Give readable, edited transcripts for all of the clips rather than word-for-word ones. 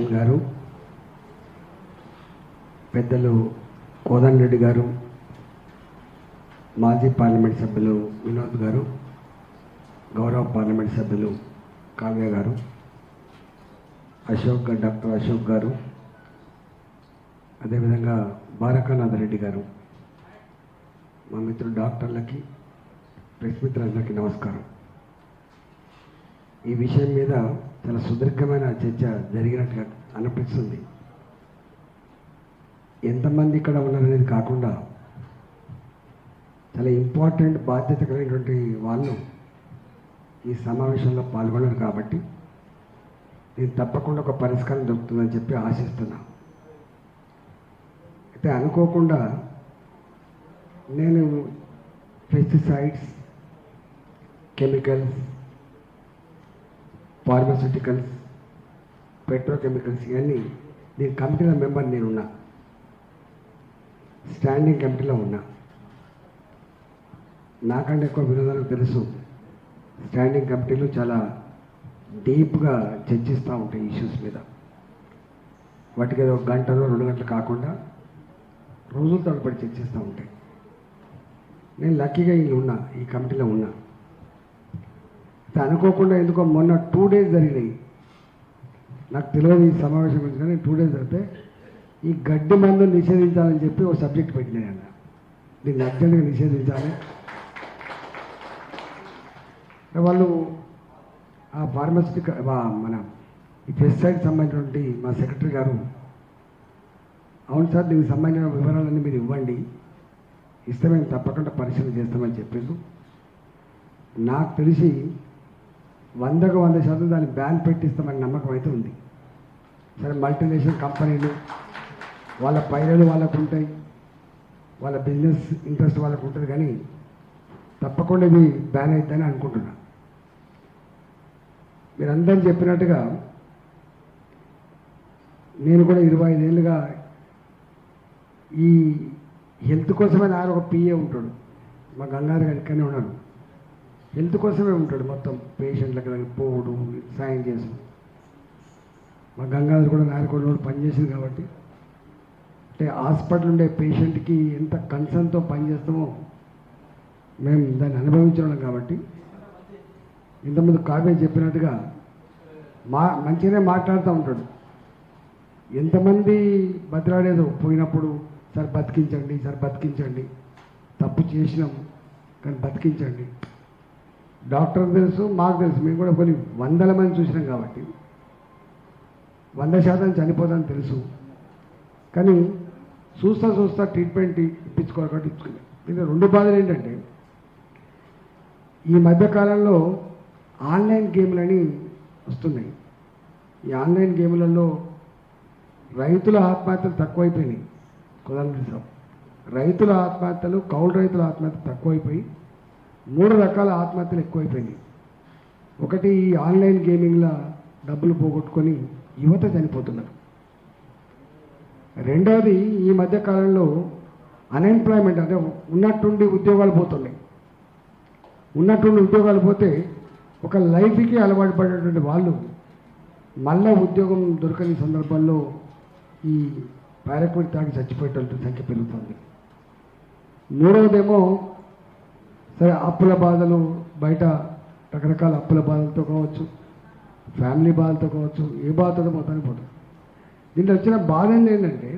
Chairman గారు, పెద్దలు కోదండ రెడ్డి గారు, మాజీ పార్లమెంట్ సభ్యులు వినోద్ గారు, గౌరవ పార్లమెంట్ సభ్యులు కావ్య గారు, డాక్టర్ అశోక్ గారు, అదేవిధంగా బారకానాథ రెడ్డి గారు, మా మిత్రులు డాక్టర్లకి, ప్రెస్ మిత్రులందరికీ నమస్కారం. ఈ విషయం మీద చాలా సుదీర్ఘమైన చర్చ జరిగినట్టుగా అనిపిస్తుంది. ఎంతమంది ఇక్కడ ఉన్నారనేది కాకుండా చాలా ఇంపార్టెంట్ బాధ్యత కలిగినటువంటి వాళ్ళు ఈ సమావేశంలో పాల్గొన్నారు కాబట్టి నేను తప్పకుండా ఒక పరిష్కారం దొరుకుతుందని చెప్పి ఆశిస్తున్నా. అయితే అనుకోకుండా నేను పెస్టిసైడ్స్, కెమికల్స్, ఫార్మాస్యూటికల్స్, పెట్రోకెమికల్స్ ఇవన్నీ దీని కమిటీలో మెంబర్ నేనున్నా, స్టాండింగ్ కమిటీలో ఉన్నా. నాకంటే ఎక్కువ వినోదాలకు తెలుసు, స్టాండింగ్ కమిటీలు చాలా డీప్గా చర్చిస్తూ ఉంటాయి ఇష్యూస్ మీద. వాటికి ఏదో గంటలో 2 గంటలు కాకుండా రోజుల తరబడి చర్చిస్తూ ఉంటాయి. నేను లక్కీగా ఉన్నా, ఈ కమిటీలో ఉన్నా. అనుకోకుండా ఎందుకో మొన్న 2 days జరిగినాయి, నాకు తెలియదు ఈ సమావేశం గురించి, కానీ 2 days జరిగితే ఈ గడ్డి మందు నిషేధించాలని చెప్పి ఒక సబ్జెక్ట్ పెట్టినాయి అన్న. దీన్ని అర్జెంట్గా నిషేధించాలి. వాళ్ళు ఆ ఫార్మసిటికల్ మన ఈ పెస్టిసైడ్ సంబంధించినటువంటి మా సెక్రటరీ గారు, అవును సార్ దీనికి సంబంధించిన వివరాలన్నీ మీరు ఇవ్వండి, ఇస్తే మేము తప్పకుండా పరిశీలన చేస్తామని చెప్పారు. నాకు తెలిసి 100కు 100% దాన్ని బ్యాన్ పెట్టిస్తామని నమ్మకం అయితే ఉంది. సరే, మల్టీనేషనల్ కంపెనీలు వాళ్ళ పైరలు వాళ్ళకు ఉంటాయి, వాళ్ళ బిజినెస్ ఇంట్రెస్ట్ వాళ్ళకు ఉంటుంది, కానీ తప్పకుండా ఇది బ్యాన్ అవుతుందని అనుకుంటున్నా. మీరందరూ చెప్పినట్టుగా నేను కూడా 25 ఏళ్ళుగా ఈ హెల్త్ కోసమే నాకు ఒక పిఏ ఉంటాడు, మా గంగాధర్ గారు ఇక్కడనే ఉన్నాడు. హెల్త్ కోసమే ఉంటాడు, మొత్తం పేషెంట్లకు పోవడం, సాయం చేసు. మా గంగాధర్ కూడా నాయకుడు పనిచేసింది కాబట్టి, అంటే హాస్పిటల్ ఉండే పేషెంట్కి ఎంత కన్సర్న్తో పనిచేస్తామో మేము దాన్ని అనుభవించడం కాబట్టి. ఇంతకుముందు కావ్య చెప్పినట్టుగా మంచిగానే మాట్లాడుతూ ఉంటాడు. ఎంతమంది బతిలాడేదో పోయినప్పుడు, సార్ బతికించండి, సార్ బతికించండి, తప్పు చేసినాం కానీ బతికించండి. డాక్టర్కి తెలుసు, మాకు తెలుసు, మేము కూడా కొన్ని 100 మంది చూసినాం కాబట్టి 100% చనిపోదని తెలుసు. కానీ చూస్తా ట్రీట్మెంట్ ఇప్పించుకోవాలి కాబట్టి ఇచ్చుకున్నాం. దీంట్లో 2 బాధలు ఏంటంటే, ఈ మధ్యకాలంలో ఆన్లైన్ గేమ్లని వస్తున్నాయి. ఈ ఆన్లైన్ గేమ్లలో రైతుల ఆత్మహత్యలు తక్కువైపోయినాయి. కుదరదు, రైతుల ఆత్మహత్యలు, కౌలు రైతుల ఆత్మహత్యలు తక్కువైపోయి 3 రకాల ఆత్మహత్యలు ఎక్కువైపోయినాయి. ఒకటి, ఈ ఆన్లైన్ గేమింగ్లో డబ్బులు పోగొట్టుకొని యువత చనిపోతున్నారు. రెండవది, ఈ మధ్యకాలంలో అన్ఎంప్లాయ్మెంట్, అంటే ఉన్నట్టుండి ఉద్యోగాలు పోతున్నాయి. ఉన్నట్టుండి ఉద్యోగాలు పోతే ఒక లైఫ్కి అలవాటు పడేటువంటి వాళ్ళు మళ్ళా ఉద్యోగం దొరకని సందర్భాల్లో ఈ పారాక్విట్ తాగి చచ్చిపోయేటువంటి సంఖ్య పెరుగుతుంది. మూడవదేమో, సరే అప్పుల బాధలు, బయట రకరకాల అప్పుల బాధలతో కావచ్చు, ఫ్యామిలీ బాధలతో కావచ్చు, ఏ బాధతో మొత్తానికి పోతుంది. దీంట్లో వచ్చిన బాధ ఏంటంటే,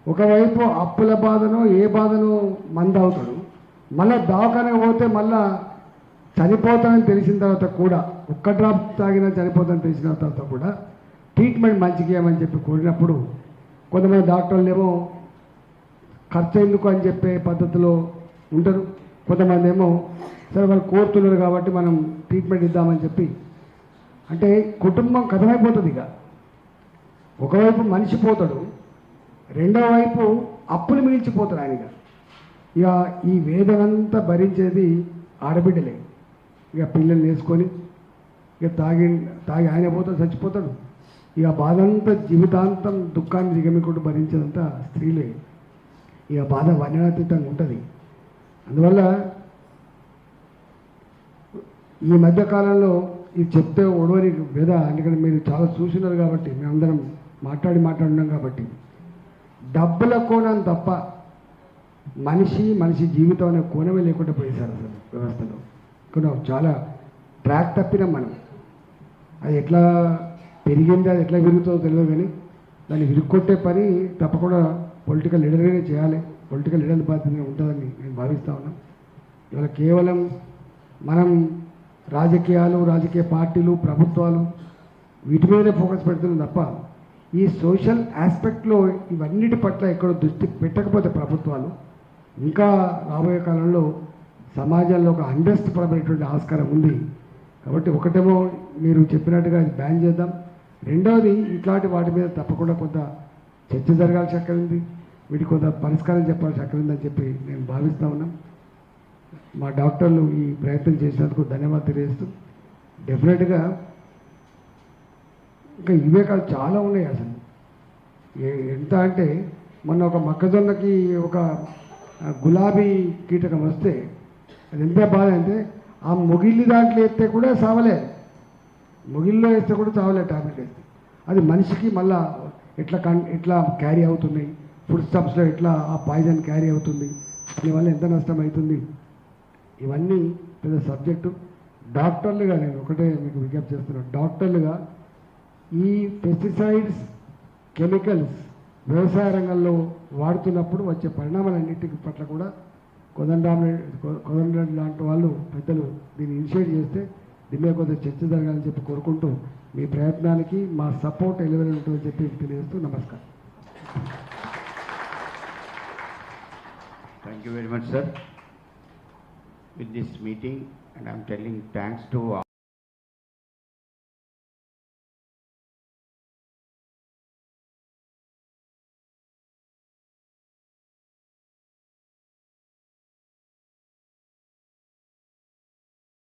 ఒకవైపు అప్పుల బాధనో ఏ బాధనో మంది అవుతాడు, మళ్ళీ దవాఖానకు పోతే మళ్ళా చనిపోతానని తెలిసిన తర్వాత కూడా, ఒక్క డ్రాప్ తాగినా చనిపోతానని తెలిసిన తర్వాత కూడా ట్రీట్మెంట్ మంచిగా ఇవ్వమని చెప్పి కోరినప్పుడు కొంతమంది డాక్టర్లు ఏమో ఖర్చు ఎందుకు అని చెప్పే పద్ధతిలో ఉంటారు. కొంతమంది ఏమో సరే వాళ్ళు కోరుతున్నారు కాబట్టి మనం ట్రీట్మెంట్ ఇద్దామని చెప్పి, అంటే కుటుంబం కథమైపోతుంది. ఇక ఒకవైపు మనిషి పోతాడు, రెండో వైపు అప్పులు మిగిల్చిపోతాడు ఆయనగా. ఇక ఈ వేదనంతా భరించేది ఆడబిడ్డలే. ఇక పిల్లలు వేసుకొని ఇక తాగి ఆయన పోతాడు, చచ్చిపోతాడు. ఇక బాధంతా జీవితాంతం దుఃఖాన్ని దిగమికుండా భరించేదంతా స్త్రీలే. ఇక బాధ వర్ణనాతీతంగా ఉంటుంది. అందువల్ల ఈ మధ్యకాలంలో ఇది చెప్తే ఒడవని వ్యధ, ఎందుకంటే మీరు చాలా చూసినారు కాబట్టి మేమందరం మాట్లాడినాం కాబట్టి డబ్బుల కోణం తప్ప మనిషి జీవితం అనే కోణమే లేకుండా పోయేశారు అసలు వ్యవస్థలో. ఇక్కడ చాలా ట్రాక్ తప్పినాం మనం. అది ఎట్లా పెరిగింది, అది ఎట్లా విరుగుతుందో తెలియదు, కానీ దాన్ని విరుక్కొట్టే పని తప్పకుండా పొలిటికల్ లీడర్గానే చేయాలి. పొలిటికల్ లీడర్ బాధ్యత ఉంటుందని నేను భావిస్తూ ఉన్నాను. ఇవాళ కేవలం మనం రాజకీయాలు, రాజకీయ పార్టీలు, ప్రభుత్వాలు వీటి మీదనే ఫోకస్ పెడుతున్నాం తప్ప ఈ సోషల్ ఆస్పెక్ట్లో ఇవన్నిటి పట్ల ఎక్కడో దృష్టి పెట్టకపోతే ప్రభుత్వాలు ఇంకా రాబోయే కాలంలో సమాజంలో ఒక అన్రెస్ట్ పరమైనటువంటి ఆస్కారం ఉంది. కాబట్టి ఒకటేమో మీరు చెప్పినట్టుగా ఇది బ్యాన్ చేద్దాం, రెండవది ఇట్లాంటి వాటి మీద తప్పకుండా కొంత చర్చ జరగాల్సి అక్కడ ఉంది, వీటికి కొంత పరిష్కారం చెప్పాల్సి అక్కడ ఉందని చెప్పి నేను భావిస్తూ ఉన్నాం. మా డాక్టర్లు ఈ ప్రయత్నం చేసినందుకు ధన్యవాదాలు తెలియజేస్తూ, డెఫినెట్గా ఇంకా ఇవే కాదు చాలా ఉన్నాయి అసలు. ఎంత అంటే మొన్న ఒక మొక్కజొన్నకి ఒక గులాబీ కీటకం వస్తే అది ఎంత బాధ అంటే ఆ మొగిలి దాంట్లో వేస్తే కూడా చావలే, మొగిల్లో వేస్తే కూడా చావలే టాబ్లెట్ వేస్తే. అది మనిషికి మళ్ళా ఎట్లా క్యారీ అవుతున్నాయి, ఫుడ్ స్టబ్స్లో ఎట్లా ఆ పాయిజన్ క్యారీ అవుతుంది, దీనివల్ల ఎంత నష్టం అవుతుంది, ఇవన్నీ పెద్ద సబ్జెక్టు. డాక్టర్లుగా నేను ఒకటే మీకు విజ్ఞప్తి చేస్తున్నాను, డాక్టర్లుగా ఈ పెస్టిసైడ్స్, కెమికల్స్ వ్యవసాయ రంగంలో వాడుతున్నప్పుడు వచ్చే పరిణామాలన్నింటి పట్ల కూడా కోదండరాం లాంటి వాళ్ళు పెద్దలు దీన్ని ఇనిషియేట్ చేస్తే దీని మీద కొంత చర్చ జరగాలని చెప్పి కోరుకుంటూ మీ ప్రయత్నానికి మా సపోర్ట్ ఎలివెల్ ఉంటుందని చెప్పి తెలియజేస్తూ నమస్కారం. Thank you very much, sir. With this meeting, and I'm telling thanks to